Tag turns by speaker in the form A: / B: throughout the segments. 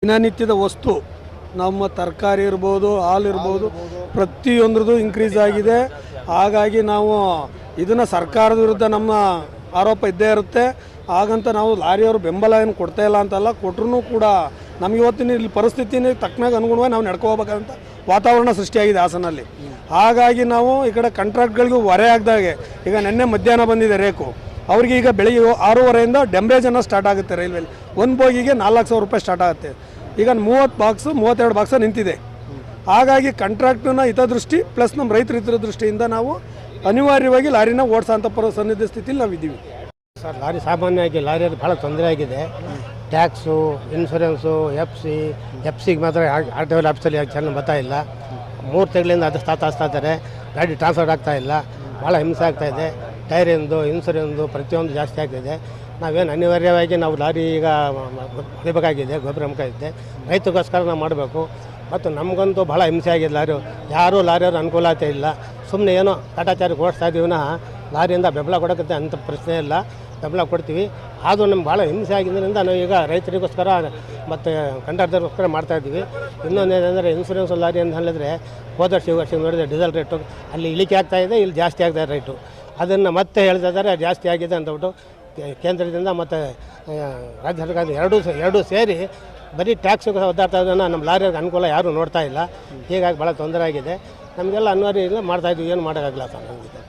A: ದಿನನಿತ್ಯದ ವಸ್ತು ನಮ್ಮ ತರಕಾರಿ ಇರ್ಬೋದು, ಹಾಲು ಇರ್ಬೋದು, ಪ್ರತಿಯೊಂದ್ರದ್ದು ಇನ್ಕ್ರೀಸ್ ಆಗಿದೆ. ಹಾಗಾಗಿ ನಾವು ಇದನ್ನು ಸರ್ಕಾರದ ವಿರುದ್ಧ ನಮ್ಮ ಆರೋಪ ಇದ್ದೇ ಇರುತ್ತೆ. ಹಾಗಂತ ನಾವು ಲಾರಿಯವರು ಬೆಂಬಲ ಏನು ಕೊಡ್ತಾ ಇಲ್ಲ ಅಂತಲ್ಲ, ಕೊಟ್ಟರು ಕೂಡ ನಮಗೆ ಇವತ್ತಿನ ಇಲ್ಲಿ ಪರಿಸ್ಥಿತಿನ ತಕ್ಕನಾಗಿ ಅನುಗುಣವಾಗಿ ನಾವು ನಡ್ಕೋಬೇಕಂತ ವಾತಾವರಣ ಸೃಷ್ಟಿಯಾಗಿದೆ ಹಾಸನಲ್ಲಿ. ಹಾಗಾಗಿ ನಾವು ಈ ಕಡೆ ಕಾಂಟ್ರಾಕ್ಟ್ಗಳಿಗೂ ಹೊರೆ ಆಗ್ದಾಗೆ ಈಗ ನಿನ್ನೆ ಮಧ್ಯಾಹ್ನ ಬಂದಿದೆ ರೇಕು, ಅವ್ರಿಗೆ ಈಗ ಬೆಳಿಗ್ಗೆ 6:30ಯಿಂದ ಡೆಂಬ್ರೇಜನ್ನು ಸ್ಟಾರ್ಟ್ ಆಗುತ್ತೆ. ರೈಲ್ವೆಲಿ ಒಂದು ಬೋಗಿಗೆ 4,00,000 ರೂಪಾಯಿ ಸ್ಟಾರ್ಟ್ ಆಗುತ್ತೆ. ಈಗ 32 ಬಾಕ್ಸ್ ನಿಂತಿದೆ. ಹಾಗಾಗಿ ಕಾಂಟ್ರಾಕ್ಟನ್ನ ಹಿತದೃಷ್ಟಿ ಪ್ಲಸ್ ನಮ್ಮ ರೈತರ ಹಿತದೃಷ್ಟಿಯಿಂದ ನಾವು ಅನಿವಾರ್ಯವಾಗಿ ಲಾರಿನ ಓಡಿಸೋಂಥ ಸನ್ನಿಧ ಸ್ಥಿತಿಯಲ್ಲಿ ನಾವು ಇದ್ದೀವಿ.
B: ಸರ್, ಲಾರಿ ಸಾಮಾನ್ಯವಾಗಿ ಲಾರಿಯಲ್ಲಿ ಭಾಳ ತೊಂದರೆ ಆಗಿದೆ. ಟ್ಯಾಕ್ಸು, ಇನ್ಶೂರೆನ್ಸು, ಎಫ್ ಸಿಗೆ ಮಾತ್ರ ಆರ್ ಟಿ ಒ ಆಫೀಸಲ್ಲಿ ಚೆನ್ನಾಗಿ ಬರ್ತಾ ಇಲ್ಲ. 3 ತಿಂಗಳಿಂದ ಅದು ತಾಸ್ತಾ ಇದ್ದಾರೆ. ಗಾಡಿ ಟ್ರಾನ್ಸ್ಫರ್ ಆಗ್ತಾ ಇಲ್ಲ. ಭಾಳ ಹಿಂಸೆ ಆಗ್ತಾಯಿದೆ. ಟೈರಿಂದು, ಇನ್ಶೂರೆನ್ಸು ಪ್ರತಿಯೊಂದು ಜಾಸ್ತಿ ಆಗ್ತಿದೆ. ನಾವೇನು ಅನಿವಾರ್ಯವಾಗಿ ನಾವು ಲಾರಿ ಈಗ ಹೊಡಿಬೇಕಾಗಿದೆ, ಗೊಬ್ಬರ ಬೇಕಾಗಿದೆ. ರೈತರಿಗೋಸ್ಕರ ನಾವು ಮಾಡಬೇಕು. ಮತ್ತು ನಮಗಂತೂ ಭಾಳ ಹಿಂಸೆ ಆಗಿದೆ. ಯಾರೂ ಲಾರಿಯವ್ರು ಅನುಕೂಲತೆ ಇಲ್ಲ. ಸುಮ್ಮನೆ ಏನೋ ಕಾಟಾಚಾರಕ್ಕೆ ಓಡಿಸ್ತಾ ಇದ್ದೀವಿನ ಲಾರಿಯಿಂದ ಬೆಂಬಲ ಕೊಡೋಕ್ಕೆ ಅಂಥ ಪ್ರಶ್ನೆ ಇಲ್ಲ, ಬೆಂಬಲ ಕೊಡ್ತೀವಿ. ಆದರೂ ನಮ್ಗೆ ಭಾಳ ಹಿಂಸೆ ಆಗಿದ್ದರಿಂದ ನಾವು ಈಗ ರೈತರಿಗೋಸ್ಕರ ಮತ್ತು ಕಂಡಕ್ಟರ್ಗೋಸ್ಕರ ಮಾಡ್ತಾಯಿದ್ದೀವಿ. ಇನ್ನೊಂದು ಏನಂದರೆ ಇನ್ಶೂರೆನ್ಸ್ ಲಾರಿ ಅಂತ ಹೇಳಿದ್ರೆ ಹೋದ ವರ್ಷ ನೋಡಿದರೆ ಡೀಸೆಲ್ ರೇಟು ಅಲ್ಲಿ ಇಳಿಕೆ ಆಗ್ತಾಯಿದೆ, ಇಲ್ಲಿ ಜಾಸ್ತಿ ಆಗ್ತಾಯಿದೆ ರೇಟು. ಅದನ್ನು ಮತ್ತೆ ಹೇಳ್ತಾ ಇದ್ದಾರೆ ಜಾಸ್ತಿ ಆಗಿದೆ ಅಂತಬಿಟ್ಟು. ಕೇಂದ್ರದಿಂದ ಮತ್ತು ರಾಜ್ಯ ಸರ್ಕಾರದ ಎರಡೂ ಸೇರಿ ಬರೀ ಟ್ಯಾಕ್ಸಿಗೆ ಒದ್ದಾಡ್ತಾ ಇದ್ದನ್ನು ನಮ್ಮ ಲಾರಿಯವ್ರಿಗೆ ಅನುಕೂಲ ಯಾರೂ ನೋಡ್ತಾ ಇಲ್ಲ. ಹೀಗಾಗಿ ಭಾಳ ತೊಂದರೆ ಆಗಿದೆ. ನಮಗೆಲ್ಲ ಅನಿವಾರ್ಯ ಇಲ್ಲ, ಮಾಡ್ತಾಯಿದ್ವಿ, ಏನು ಮಾಡೋಕ್ಕಾಗಲ್ಲ ಸರ್ ನಮಗೆ.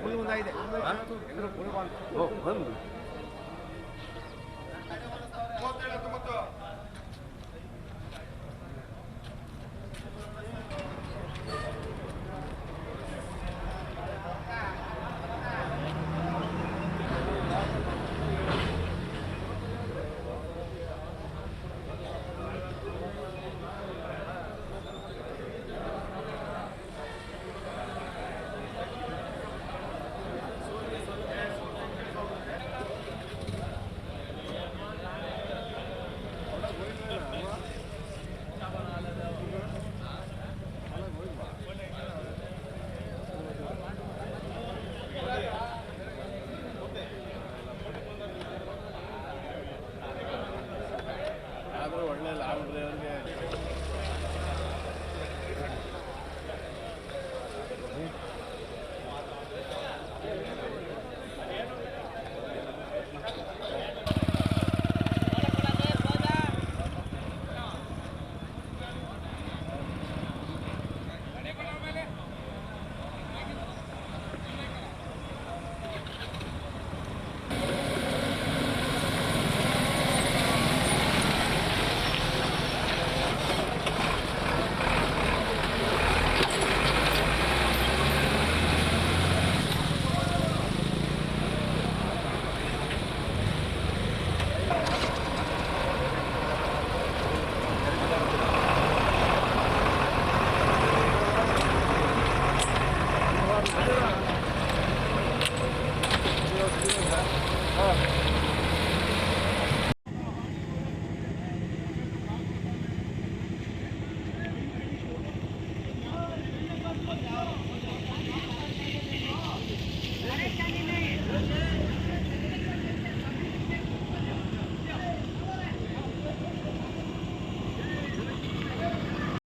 C: ಫುಲ್ ಮುಂದಾಗಿದೆ. ಒಳ್ಳೆ ಲಾಭ ಅವ್ರಿಗೆ.